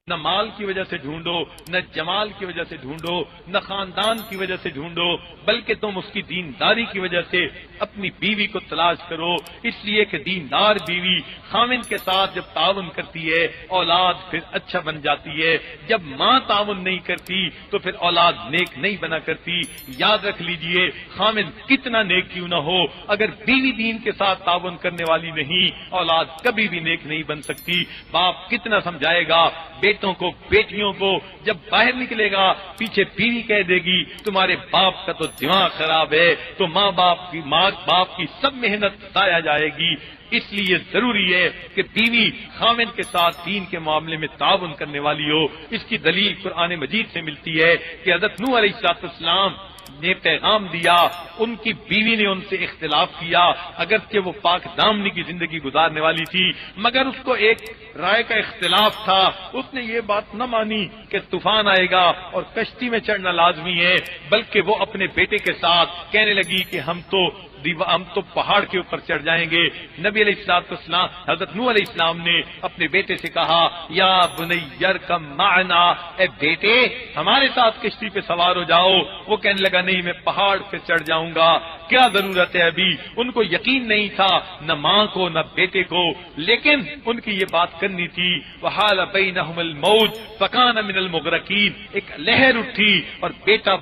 نہ مال کی وجہ سے ڈھونڈو نہ جمال کی وجہ سے ڈھونڈو نہ خاندان کی وجہ سے ڈھونڈو بلکہ تم اس کی دینداری کی وجہ سے اپنی بیوی کو تلاش کرو اس لیے کہ دیندار بیوی خاوند کے ساتھ جب تعاون کرتی ہے اولاد پھر اچھا بن جاتی ہے جب ماں تعاون نہیں کرتی تو پھر اولاد نیک نہیں بنا کرتی یاد رکھ لیجئے خاوند کتنا نیک کیوں نہ ہو اگر بیوی دین کے ساتھ تعاون کرنے والی نہیں اولاد کبھی بھی نیک نہیں بن سکتی باپ کتنا سمجھائے گا بیٹا بیٹوں کو بیٹیوں کو جب باہر نکلے گا پیچھے بیوی کہہ دے گی تمہارے باپ کا تو دماغ خراب ہے، تو ماں باپ کی سب محنت ضائع جائے گی۔ اس لیے ضروری ہے کہ بیوی خاوند کے ساتھ دین کے معاملے میں تعاون کرنے والی ہو۔ اس کی دلیل قرآن مجید سے ملتی ہے کہ حضرت نوح علیہ السلام نے پیغام دیا، ان کی بیوی نے ان سے اختلاف کیا، اگرچہ وہ پاک دامنی کی زندگی گزارنے والی تھی، مگر اس کو ایک رائے کا اختلاف تھا۔ اس نے یہ بات نہ مانی کہ طوفان آئے گا اور کشتی میں چڑھنا لازمی ہے، بلکہ وہ اپنے بیٹے کے ساتھ کہنے لگی کہ ہم تو پہاڑ کے اوپر چڑھ جائیں گے۔ نبی علیہ السلام حضرت نوح علیہ السلام نے اپنے بیٹے سے کہا یا بنی ارکب معنا، اے بیٹے ہمارے ساتھ کشتی پہ سوار ہو جاؤ۔ وہ کہنے لگا نہیں میں پہاڑ پہ چڑھ جاؤں گا، کیا ضرورت ہے ابھی۔ ان کو یقین نہیں تھا، نہ ماں کو نہ بیٹے کو، لیکن ان کی یہ بات کرنی تھی۔ وحال بینہم الموج فکان من المغرقین، ایک لہر اٹھی اور بیٹا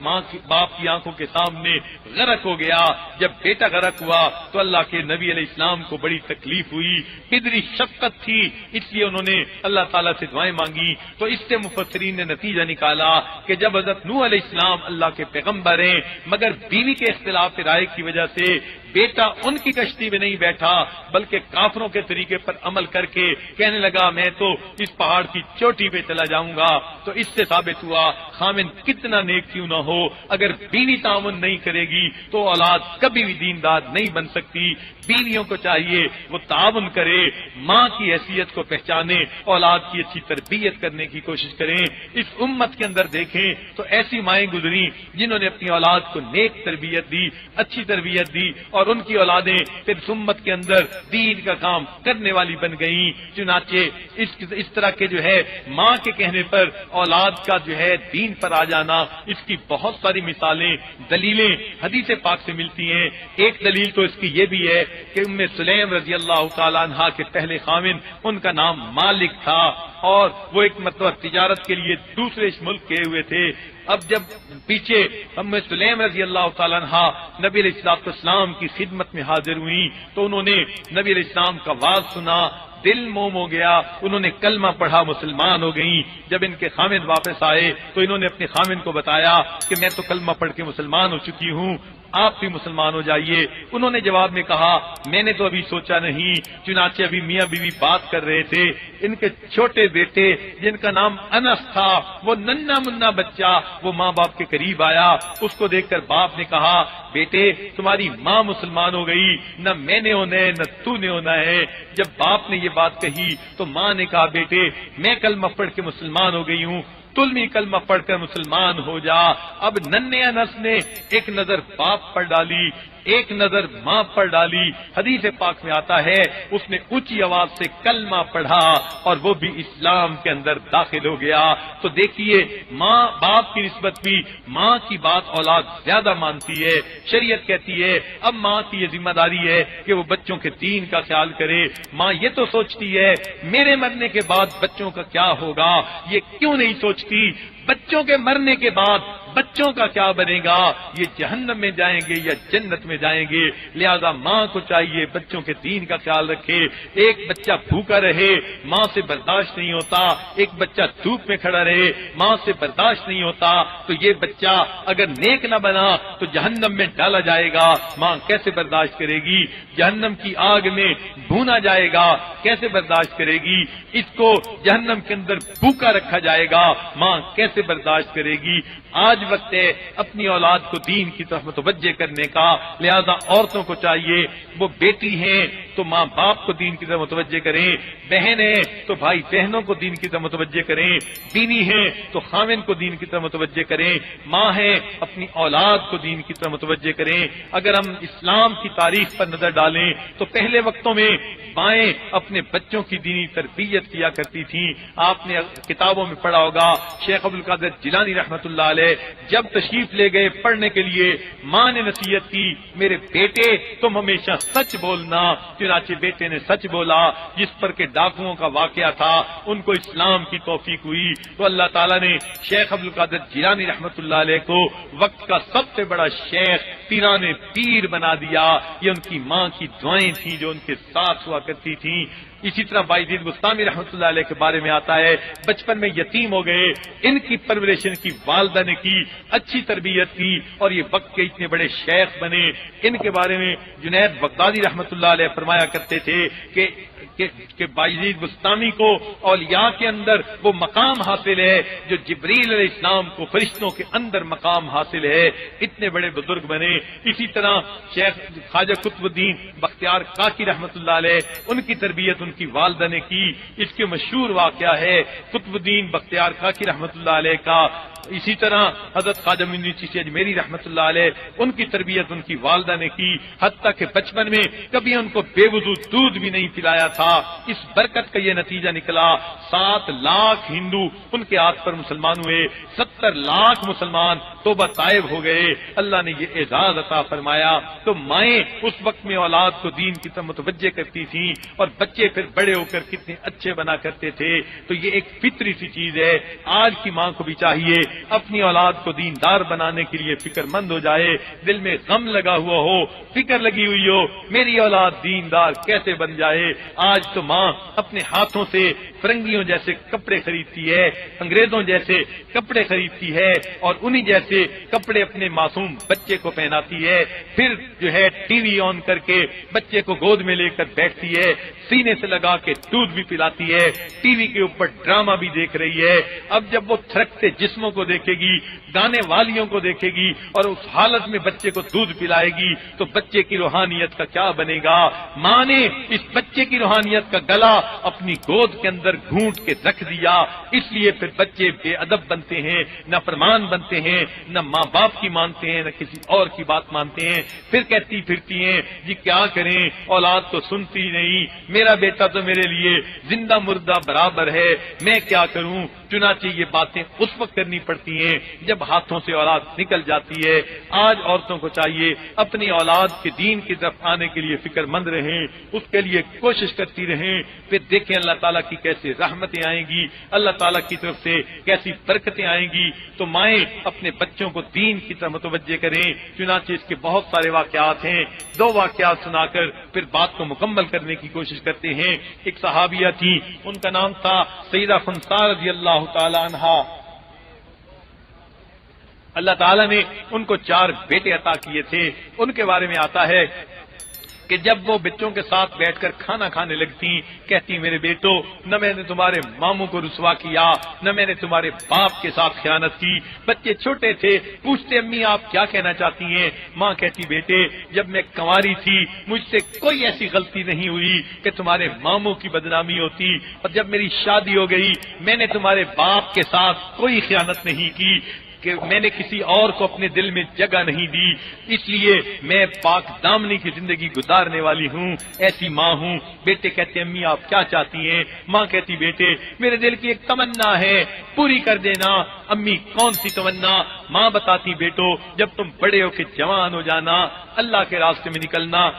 باپ کی آنکھوں کے سامنے غرق ہو گیا۔ جب بیٹا غرق ہوا تو اللہ کے نبی علیہ السلام کو بڑی تکلیف ہوئی، قدری شفقت تھی، اس لیے انہوں نے اللہ تعالیٰ سے دعائیں مانگی۔ تو اس سے مفسرین نے نتیجہ نکالا کہ جب حضرت نوح علیہ السلام اللہ کے پیغمبر ہیں، مگر بیوی کے اختلاف رائے کی وجہ سے بیٹا ان کی کشتی میں نہیں بیٹھا، بلکہ کافروں کے طریقے پر عمل کر کے کہنے لگا میں تو اس پہاڑ کی چوٹی پہ چلا جاؤں گا۔ تو اس سے ثابت ہوا خامن کتنا نیک کیوں نہ ہو، اگر بیوی تعاون نہیں کرے گی تو اولاد کبھی بھی دیندار نہیں بن سکتی۔ بیویوں کو چاہیے وہ تعاون کرے، ماں کی حیثیت کو پہچانے، اولاد کی اچھی تربیت کرنے کی کوشش کریں۔ اس امت کے اندر دیکھیں تو ایسی مائیں گزری جنہوں نے اپنی اولاد کو نیک تربیت دی، اچھی تربیت دی، اور ان کی اولادیں پھر امت کے اندر دین کا کام کرنے والی بن گئیں۔ چنانچہ اس طرح کے جو ہے ماں کے کہنے پر اولاد کا جو ہے دین پر آ جانا، اس کی بہت ساری مثالیں دلیلیں حدیث پاک سے ملتی ہیں۔ ایک دلیل تو اس کی یہ بھی ہے کہ ام سلیم رضی اللہ تعالیٰ عنہ کے پہلے خاوند ان کا نام مالک تھا، اور وہ ایک مرتبہ تجارت کے لیے دوسرے ملک گئے ہوئے تھے۔ اب جب پیچھے ام سلیم رضی اللہ تعالیٰ عنہ نبی علیہ السلام کی خدمت میں حاضر ہوئی تو انہوں نے نبی علیہ السلام کا واز سنا، دل موم ہو گیا، انہوں نے کلمہ پڑھا، مسلمان ہو گئیں۔ جب ان کے خامد واپس آئے تو انہوں نے اپنے خامد کو بتایا کہ میں تو کلمہ پڑھ کے مسلمان ہو چکی ہوں، آپ بھی مسلمان ہو جائیے۔ انہوں نے جواب میں کہا میں نے تو ابھی سوچا نہیں۔ چنانچہ ابھی میاں بیوی بات کر رہے تھے، ان کے چھوٹے بیٹے جن کا نام انس تھا، وہ ننھا منا بچہ وہ ماں باپ کے قریب آیا، اس کو دیکھ کر باپ نے کہا بیٹے تمہاری ماں مسلمان ہو گئی، نہ میں نے ہونا ہے نہ تو نے ہونا ہے۔ جب باپ نے یہ بات کہی تو ماں نے کہا بیٹے میں کلمہ پڑھ کے مسلمان ہو گئی ہوں، تم بھی کلمہ پڑھ کر مسلمان ہو جا۔ اب ننھے انس نے ایک نظر باپ پر ڈالی، ایک نظر ماں پر ڈالی۔ حدیث پاک میں آتا ہے اس نے اونچی آواز سے کلمہ پڑھا اور وہ بھی اسلام کے اندر داخل ہو گیا۔ تو دیکھیے ماں باپ کی نسبت بھی ماں کی بات اولاد زیادہ مانتی ہے۔ شریعت کہتی ہے اب ماں کی یہ ذمہ داری ہے کہ وہ بچوں کے دین کا خیال کرے۔ ماں یہ تو سوچتی ہے میرے مرنے کے بعد بچوں کا کیا ہوگا، یہ کیوں نہیں سوچتی بچوں کے مرنے کے بعد بچوں کا کیا بنے گا، یہ جہنم میں جائیں گے یا جنت میں جائیں گے۔ لہذا ماں کو چاہیے بچوں کے دین کا خیال رکھے۔ ایک بچہ بھوکا رہے ماں سے برداشت نہیں ہوتا، ایک بچہ دھوپ میں کھڑا رہے ماں سے برداشت نہیں ہوتا، تو یہ بچہ اگر نیک نہ بنا تو جہنم میں ڈالا جائے گا، ماں کیسے برداشت کرے گی؟ جہنم کی آگ میں بھونا جائے گا، کیسے برداشت کرے گی؟ اس کو جہنم کے اندر بھوکا رکھا جائے گا، ماں کیسے برداشت کرے گی؟ آج وقت ہے اپنی اولاد کو دین کی طرف متوجہ کرنے کا۔ لہذا عورتوں کو چاہیے وہ بیٹی ہیں تو ماں باپ کو دین کی طرف متوجہ کریں، بہن ہیں تو بھائی بہنوں کو دین کی طرف متوجہ کریں، بیوی ہیں تو خاوند کو دین کی طرف متوجہ کریں، ماں ہیں اپنی اولاد کو دین کی طرف متوجہ کریں۔ اگر ہم اسلام کی تاریخ پر نظر ڈالیں تو پہلے وقتوں میں مائیں اپنے بچوں کی دینی تربیت کیا کرتی تھیں۔ آپ نے کتابوں میں پڑھا ہوگا شیخ عبدالقادر جیلانی رحمۃ اللہ علیہ جب تشریف لے گئے پڑھنے کے لیے ماں نے نصیحت کی میرے بیٹے تم ہمیشہ سچ بولنا۔ چنانچہ بیٹے نے سچ بولا، جس پر کہ ڈاکوؤں کا واقعہ تھا ان کو اسلام کی توفیق ہوئی۔ تو اللہ تعالیٰ نے شیخ عبدالقادر جیلانی رحمۃ اللہ علیہ کو وقت کا سب سے بڑا شیخ پیرانے پیر بنا دیا، یہ ان کی ماں کی دعائیں تھیں جو ان کے ساتھ ہوا کرتی تھیں۔ اسی طرح بایزید بستامی رحمۃ اللہ علیہ کے بارے میں آتا ہے بچپن میں یتیم ہو گئے، ان کی پرورش ان کی والدہ نے کی، اچھی تربیت کی اور یہ وقت کے اتنے بڑے شیخ بنے۔ ان کے بارے میں جنید بغدادی رحمۃ اللہ علیہ فرمایا کرتے تھے کہ بایزید بستامی کو اولیاء کے اندر وہ مقام حاصل ہے جو جبریل علیہ السلام کو فرشتوں کے اندر مقام حاصل ہے، اتنے بڑے بزرگ بنے۔ اسی طرح شیخ خواجہ قطب الدین بختیار کاکی رحمۃ اللہ علیہ، ان کی تربیت ان کی والدہ نے کی۔ اس کے مشہور واقعہ ہے قطب الدین بختیار کاکی رحمۃ اللہ علیہ کا۔ اسی طرح حضرت خواجہ معین چشتی اجمیری رحمۃ اللہ علیہ، ان کی تربیت ان کی والدہ نے کی، حتیٰ کہ بچپن میں کبھی ان کو بے وضو دودھ بھی نہیں پلایا تھا۔ اس برکت کا یہ نتیجہ نکلا 7 لاکھ ہندو ان کے ہاتھ پر مسلمان ہوئے، 70 لاکھ مسلمان توبہ طائب ہو گئے۔ اللہ نے یہ اعزاز عطا فرمایا۔ تو مائیں اس وقت میں اولاد کو دین کی طرف متوجہ کرتی تھیں اور بچے پھر بڑے ہو کر کتنے اچھے بنا کرتے تھے۔ تو یہ ایک فطری سی چیز ہے۔ آج کی ماں کو بھی چاہیے اپنی اولاد کو دیندار بنانے کے لیے فکر مند ہو جائے، دل میں غم لگا ہوا ہو، فکر لگی ہوئی ہو میری اولاد دیندار کیسے بن جائے۔ آج تو ماں اپنے ہاتھوں سے فرنگیوں جیسے کپڑے خریدتی ہے، انگریزوں جیسے کپڑے خریدتی ہے اور انہی جیسے کپڑے اپنے معصوم بچے کو پہناتی ہے، پھر جو ہے ٹی وی آن کر کے بچے کو گود میں لے کر بیٹھتی ہے، سینے سے لگا کے دودھ بھی پلاتی ہے، ٹی وی کے اوپر ڈرامہ بھی دیکھ رہی ہے۔ اب جب وہ تھرکتے جسموں کو دیکھے گی، گانے والیوں کو دیکھے گی اور اس حالت میں بچے کو دودھ پلائے گی تو بچے کی روحانیت کا کیا بنے گا؟ ماں نے اس بچے کی روحانیت کا گلا اپنی گود کے اندر گھونٹ کے رکھ دیا، اس لیے پھر بچے بے ادب بنتے ہیں، نہ فرمان بنتے ہیں، نہ ماں باپ کی مانتے ہیں، نہ کسی اور کی بات مانتے ہیں، پھر کہتی پھرتی ہیں جی کیا کریں، اولاد تو سنتی نہیں، میرا بیٹا تو میرے لیے زندہ مردہ برابر ہے، میں کیا کروں؟ چنانچہ یہ باتیں اس وقت کرنی پڑتی ہیں جب ہاتھوں سے اولاد نکل جاتی ہے۔ آج عورتوں کو چاہیے اپنی اولاد کے دین کی طرف آنے کے لیے فکر مند رہیں، اس کے لیے کوشش کرتی رہیں، پھر دیکھیں اللہ تعالیٰ کی کیسے رحمتیں آئیں گی، اللہ تعالیٰ کی طرف سے کیسی برکتیں آئیں گی۔ تو مائیں اپنے بچوں کو دین کی طرف متوجہ کریں۔ چنانچہ اس کے بہت سارے واقعات ہیں، 2 واقعات سنا کر پھر بات کو مکمل کرنے کی کوشش کرتے ہیں۔ ایک صحابیہ تھی، ان کا نام تھا سیدہ خنسا رضی اللہ تعالی عنہا۔ اللہ تعالیٰ نے ان کو 4 بیٹے عطا کیے تھے۔ ان کے بارے میں آتا ہے کہ جب وہ بچوں کے ساتھ بیٹھ کر کھانا کھانے لگتی کہتی میرے بیٹو نہ میں نے تمہارے ماموں کو رسوا کیا نہ میں نے تمہارے باپ کے ساتھ خیانت کی۔ بچے چھوٹے تھے، پوچھتے امی آپ کیا کہنا چاہتی ہیں؟ ماں کہتی بیٹے جب میں کنواری تھی مجھ سے کوئی ایسی غلطی نہیں ہوئی کہ تمہارے ماموں کی بدنامی ہوتی، اور جب میری شادی ہو گئی میں نے تمہارے باپ کے ساتھ کوئی خیانت نہیں کی، کہ میں نے کسی اور کو اپنے دل میں جگہ نہیں دی، اس لیے میں پاک دامنی کی زندگی گزارنے والی ہوں، ایسی ماں ہوں۔ بیٹے کہتے امی آپ کیا چاہتی ہیں؟ ماں کہتی بیٹے میرے دل کی ایک تمنا ہے پوری کر دینا۔ امی کون سی تمنا؟ ماں بتاتی بیٹو جب تم بڑے ہو کے جوان ہو جانا، اللہ کے راستے میں نکلنا،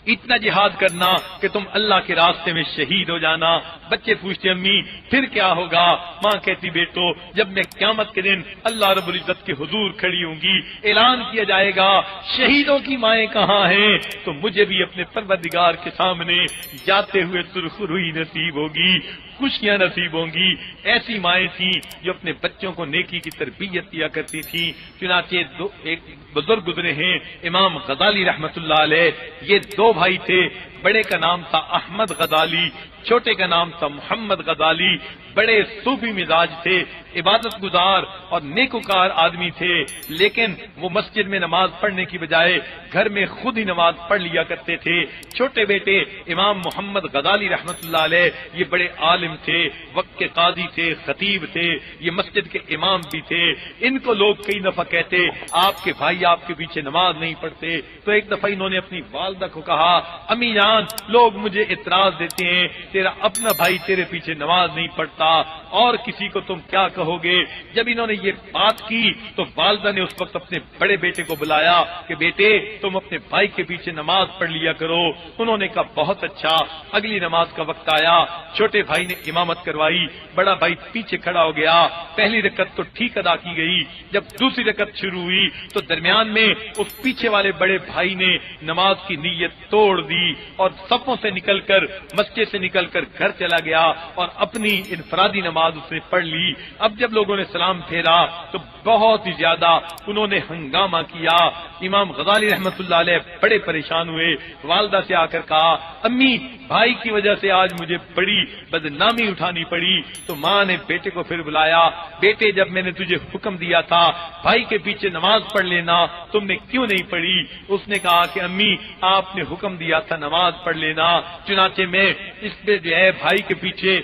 اتنا جہاد کرنا کہ تم اللہ کے راستے میں شہید ہو جانا۔ بچے پوچھتے امی پھر کیا ہوگا؟ ماں کہتی بیٹو جب میں قیامت کے دن اللہ رب العزت کے حضور کھڑی ہوں گی، اعلان کیا جائے گا شہیدوں کی مائیں کہاں ہیں، تو مجھے بھی اپنے پروردگار کے سامنے جاتے ہوئے سرخروئی نصیب ہوگی، خوشیاں نصیب ہوں گی۔ ایسی مائیں تھیں جو اپنے بچوں کو نیکی کی تربیت دیا کرتی تھیں۔ چنانچہ ایک بزرگ گزرے ہیں امام غزالی رحمت اللہ علیہ، یہ 2 بھائی تھے، بڑے کا نام تھا احمد غزالی، چھوٹے کا نام تھا محمد غزالی۔ بڑے صوفی مزاج تھے، عبادت گزار اور نیکوکار آدمی تھے، لیکن وہ مسجد میں نماز پڑھنے کی بجائے گھر میں خود ہی نماز پڑھ لیا کرتے تھے۔ چھوٹے بیٹے امام محمد غزالی رحمت اللہ علیہ یہ بڑے عالم تھے، وقت کے قاضی تھے، خطیب تھے، یہ مسجد کے امام بھی تھے۔ ان کو لوگ کئی دفعہ کہتے آپ کے بھائی آپ کے پیچھے نماز نہیں پڑھتے، تو ایک دفعہ انہوں نے اپنی والدہ کو کہا امی جان لوگ مجھے اعتراض دیتے ہیں تیرا اپنا بھائی تیرے پیچھے نماز نہیں پڑھتا، اور کسی کو تم کیا کہو گے؟ جب انہوں نے یہ بات کی تو والدہ نے اس وقت اپنے بڑے بیٹے کو بلایا کہ بیٹے تم اپنے بھائی کے پیچھے نماز پڑھ لیا کرو۔ انہوں نے کہا بہت اچھا۔ اگلی نماز کا وقت آیا، چھوٹے بھائی نے امامت کروائی، بڑا بھائی پیچھے کھڑا ہو گیا۔ پہلی رکعت تو ٹھیک ادا کی گئی، جب دوسری رکعت شروع ہوئی تو درمیان میں اس پیچھے والے بڑے بھائی نے نماز کی نیت توڑ دی اور صفوں سے نکل کر، مسجد سے نکل کر گھر چلا گیا اور اپنی انفرادی نماز اس نے پڑھ لی۔ اب جب لوگوں نے سلام پھیرا تو بہت ہی زیادہ انہوں نے ہنگامہ کیا۔ امام غزالی رحمت اللہ علیہ بڑے پریشان ہوئے، والدہ سے آ کر کہا امی بھائی کی وجہ سے آج مجھے بڑی بدنامی اٹھانی پڑی۔ تو ماں نے بیٹے کو پھر بلایا، بیٹے جب میں نے تجھے حکم دیا تھا بھائی کے پیچھے نماز پڑھ لینا تم نے کیوں نہیں پڑھی؟ اس نے کہا کہ امی آپ نے حکم دیا تھا نماز پڑھ لینا، چنانچہ میں اس پہ جو ہے بھائی کے پیچھے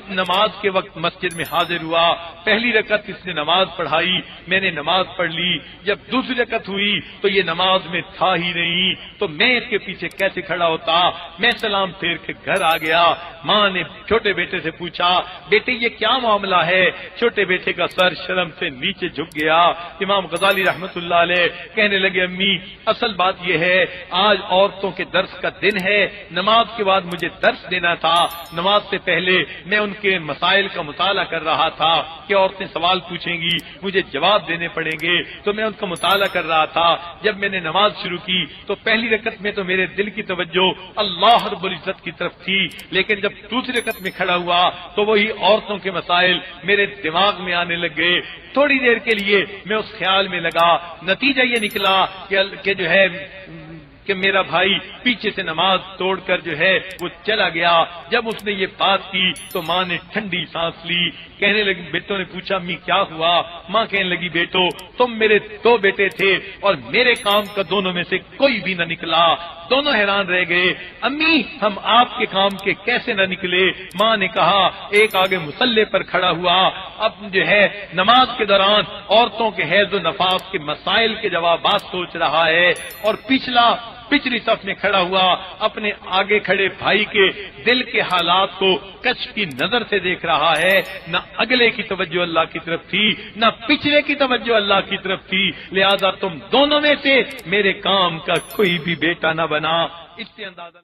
نماز کے وقت مسجد میں حاضر ہوا۔ پہلی رکعت اس نے نماز پڑھائی، میں نے نماز پڑھ لی۔ جب دوسری رکعت ہوئی تو یہ نماز میں تھا ہی نہیں، تو میں اس کے پیچھے کیسے کھڑا ہوتا؟ میں سلام پھیر کے گھر آ گیا۔ ماں نے چھوٹے بیٹے سے پوچھا بیٹے یہ کیا معاملہ ہے؟ چھوٹے بیٹے کا سر شرم سے نیچے جھک گیا۔ امام غزالی رحمت اللہ علیہ کہنے لگے امی اصل بات یہ ہے آج عورتوں کے درس کا دن ہے، نماز کے بعد مجھے درس دینا تھا، نماز سے پہلے میں ان کے مسائل کا مطالعہ کر رہا تھا کہ عورتیں سوال پوچھیں گی مجھے جواب دینے پڑیں گے، تو میں ان کا مطالعہ کر رہا تھا۔ جب میں نے نماز شروع کی تو پہلی رکعت میں تو میرے دل کی توجہ اللہ رب العزت کی طرف تھی، لیکن جب دوسری رکعت میں کھڑا ہوا تو وہی عورتوں کے مسائل میرے دماغ میں آنے لگ گئے۔ تھوڑی دیر کے لیے میں اس خیال میں لگا، نتیجہ یہ نکلا کہ جو ہے کہ میرا بھائی پیچھے سے نماز توڑ کر جو ہے وہ چلا گیا۔ جب اس نے یہ بات کی تو ماں نے ٹھنڈی سانس لی، کہنے لگی بیٹوں نے پوچھا امی کیا ہوا؟ ماں کہنے لگی بیٹو تم میرے دو بیٹے تھے اور میرے کام کا دونوں میں سے کوئی بھی نہ نکلا۔ دونوں حیران رہ گئے، امی ہم آپ کے کام کے کیسے نہ نکلے؟ ماں نے کہا ایک آگے مصلی پر کھڑا ہوا، اب جو ہے نماز کے دوران عورتوں کے حیض و نفاس کے مسائل کے جوابات سوچ رہا ہے، اور پچھلی صف میں کھڑا ہوا اپنے آگے کھڑے بھائی کے دل کے حالات کو کشف کی نظر سے دیکھ رہا ہے۔ نہ اگلے کی توجہ اللہ کی طرف تھی، نہ پچھلے کی توجہ اللہ کی طرف تھی، لہذا تم دونوں میں سے میرے کام کا کوئی بھی بیٹا نہ بنا۔ اس سے اندازہ